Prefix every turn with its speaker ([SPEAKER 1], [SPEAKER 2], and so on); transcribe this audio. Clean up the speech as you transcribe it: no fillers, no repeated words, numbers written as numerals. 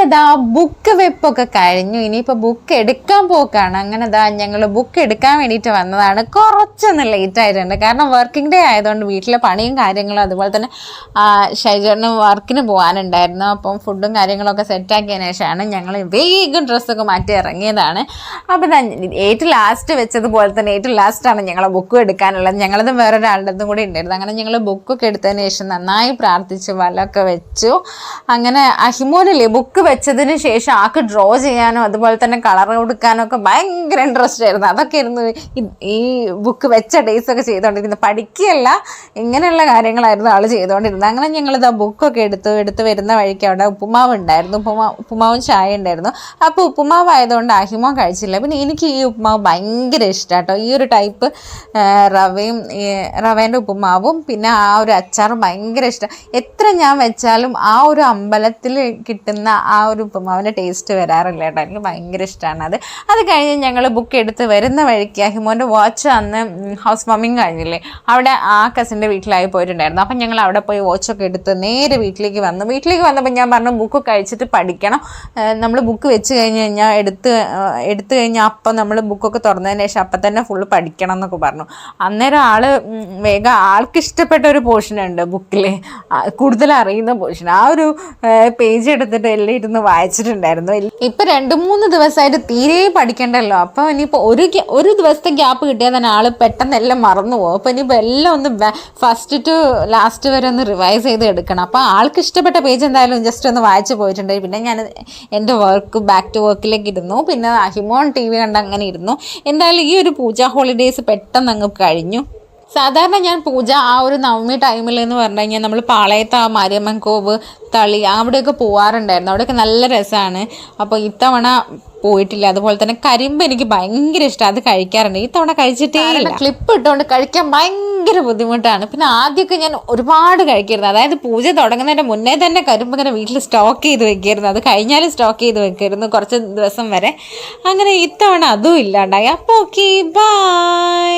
[SPEAKER 1] ഇതാ ബുക്ക് വെപ്പൊക്കെ കഴിഞ്ഞു. ഇനിയിപ്പോൾ ബുക്ക് എടുക്കാൻ പോക്കാണ്. അങ്ങനെ ഇതാ ഞങ്ങൾ ബുക്ക് എടുക്കാൻ വേണ്ടിയിട്ട് വന്നതാണ്. കുറച്ചൊന്ന് ലേറ്റ് ആയിട്ടുണ്ട്, കാരണം വർക്കിംഗ് ഡേ ആയതുകൊണ്ട് വീട്ടിലെ പണിയും കാര്യങ്ങളും, അതുപോലെ തന്നെ ഷൈജേട്ടന് വർക്കിന് പോകാനുണ്ടായിരുന്നു. അപ്പം ഫുഡും കാര്യങ്ങളൊക്കെ സെറ്റാക്കിയതിന് ശേഷമാണ് ഞങ്ങൾ വേഗം ഡ്രസ്സൊക്കെ മാറ്റി ഇറങ്ങിയതാണ്. അപ്പോൾ ഏറ്റവും ലാസ്റ്റ് വെച്ചതുപോലെ തന്നെ ഏറ്റവും ലാസ്റ്റാണ് ഞങ്ങളെ ബുക്കും എടുക്കാനുള്ളത്. ഞങ്ങളതും വേറൊരാളുടേതും കൂടി ഉണ്ടായിരുന്നു. അങ്ങനെ ഞങ്ങൾ ബുക്കൊക്കെ എടുത്തതിന് ശേഷം നന്നായി പ്രാർത്ഥിച്ച് വലമൊക്കെ വെച്ചു. അങ്ങനെ അഹിമോനില്ലേ ബുക്ക് വെച്ചതിന് ശേഷം ആൾക്ക് ഡ്രോ ചെയ്യാനോ അതുപോലെ തന്നെ കളർ കൊടുക്കാനോ ഒക്കെ ഭയങ്കര ഇൻട്രസ്റ്റ് ആയിരുന്നു. അതൊക്കെ ആയിരുന്നു ഈ ബുക്ക് വെച്ച ഡേയ്സൊക്കെ ചെയ്തുകൊണ്ടിരുന്നത്. പഠിക്കുകയല്ല, ഇങ്ങനെയുള്ള കാര്യങ്ങളായിരുന്നു ആൾ ചെയ്തുകൊണ്ടിരുന്നത്. അങ്ങനെ ഞങ്ങളിതാ ബുക്കൊക്കെ എടുത്ത് വരുന്ന വഴിക്ക് അവിടെ ഉപ്പുമാവ് ഉണ്ടായിരുന്നു. ഉപ്പുമാവും ചായ ഉണ്ടായിരുന്നു. അപ്പോൾ ഉപ്പുമാവ് ആയതുകൊണ്ട് അഹിമോ കഴിച്ചില്ല. പിന്നെ എനിക്ക് ഈ ഉപ്പുമാവ് ഭയങ്കര ഇഷ്ടമാണ് കേട്ടോ. ഈ ഒരു ടൈപ്പ് റവേൻ്റെ ഉപ്പുമാവും പിന്നെ ആ ഒരു അച്ചാറും ഭയങ്കര ഇഷ്ടം. എത്ര ഞാൻ വെച്ചാലും ആ ഒരു അമ്പലത്തിൽ കിട്ടുന്ന ആ ഒരു ഉപ്പുമാവിൻ്റെ ടേസ്റ്റ് വരാറില്ല കേട്ടോ. എനിക്ക് ഭയങ്കര ഇഷ്ടമാണ് അത്. അത് കഴിഞ്ഞ് ഞങ്ങൾ ബുക്ക് എടുത്ത് വരുന്ന വഴിക്ക് അഹിമോൻ്റെ വാച്ച് അന്ന് ഹൗസ് വാമിങ് കഴിഞ്ഞില്ലേ, അവിടെ ആ കസിൻ്റെ വീട്ടിലായി പോയിട്ടുണ്ടായിരുന്നു. അപ്പം ഞങ്ങൾ അവിടെ പോയി വാച്ചൊക്കെ എടുത്ത് നേരെ വീട്ടിലേക്ക് വന്നപ്പോൾ ഞാൻ പറഞ്ഞു ബുക്ക് കഴിച്ചിട്ട് പഠിക്കണം. നമ്മൾ ബുക്ക് വെച്ച് കഴിഞ്ഞ് കഴിഞ്ഞാൽ എടുത്തു കഴിഞ്ഞാൽ അപ്പം നമ്മൾ ബുക്കൊക്കെ തുറന്നതിന് ശേഷം അപ്പം തന്നെ ഫുള്ള് പഠിക്കണം എന്നൊക്കെ പറഞ്ഞു. അന്നേരം വേഗം ആൾക്ക് ഇഷ്ടപ്പെട്ട ഒരു പോർഷൻ ഉണ്ട് ബുക്കിൽ, കൂടുതൽ അറിയുന്ന പോർഷൻ. ആ ഒരു പേജ് എടുത്തിട്ട് എല്ലാം ഇരുന്ന് വായിച്ചിട്ടുണ്ടായിരുന്നു. ഇപ്പം 2-3 ദിവസമായിട്ട് തീരെ പഠിക്കണ്ടല്ലോ. അപ്പോൾ ഇനിയിപ്പോൾ ഒരു ദിവസത്തെ ഗ്യാപ്പ് കിട്ടിയാൽ തന്നെ ആൾ പെട്ടെന്ന് എല്ലാം മറന്നു പോകും. അപ്പോൾ ഇനിയിപ്പോൾ എല്ലാം ഒന്ന് ഫസ്റ്റ് ടു ലാസ്റ്റ് വരെ ഒന്ന് റിവൈസ് ചെയ്ത് എടുക്കണം. അപ്പോൾ ആൾക്ക് ഇഷ്ടപ്പെട്ട പേജ് എന്തായാലും ജസ്റ്റ് ഒന്ന് വായിച്ച് പോയിട്ടുണ്ട്. പിന്നെ ഞാൻ എൻ്റെ ബാക്ക് ടു വർക്കിലേക്ക് ഇരുന്നു. പിന്നെ അഹിമോൻ TV കണ്ട് അങ്ങനെ ഇരുന്നു. എന്തായാലും ഈ ഒരു പൂജ ഹോളിഡേയ്സ് പെട്ടെന്ന് അങ്ങ് കഴിഞ്ഞു. സാധാരണ ഞാൻ പൂജ ആ ഒരു നവമി ടൈമിൽ എന്ന് പറഞ്ഞു കഴിഞ്ഞാൽ നമ്മൾ പാളയത്ത് ആ മാരിയമ്മൻ കോവ്, തളി അവിടെയൊക്കെ പോകാറുണ്ടായിരുന്നു. അവിടെയൊക്കെ നല്ല രസമാണ്. അപ്പോൾ ഇത്തവണ പോയിട്ടില്ല. അതുപോലെ തന്നെ കരിമ്പ് എനിക്ക് ഭയങ്കര ഇഷ്ടം, അത് കഴിക്കാറുണ്ട്. ഈ തവണ കഴിച്ചിട്ടേ ഇല്ല. ക്ലിപ്പ് ഇട്ടുകൊണ്ട് കഴിക്കാൻ ഭയങ്കര ബുദ്ധിമുട്ടാണ്. പിന്നെ ആദ്യമൊക്കെ ഞാൻ ഒരുപാട് കഴിക്കരുത്. അതായത് പൂജ തുടങ്ങുന്നതിൻ്റെ മുന്നേ തന്നെ കരിമ്പ് ഇങ്ങനെ വീട്ടിൽ സ്റ്റോക്ക് ചെയ്ത് വെക്കായിരുന്നു. അത് കഴിഞ്ഞാലും സ്റ്റോക്ക് ചെയ്ത് വെക്കായിരുന്നു കുറച്ച് ദിവസം വരെ. അങ്ങനെ ഇത്തവണ അതും ഇല്ലാണ്ടായി. അപ്പോൾ ഓക്കെ, ബൈ.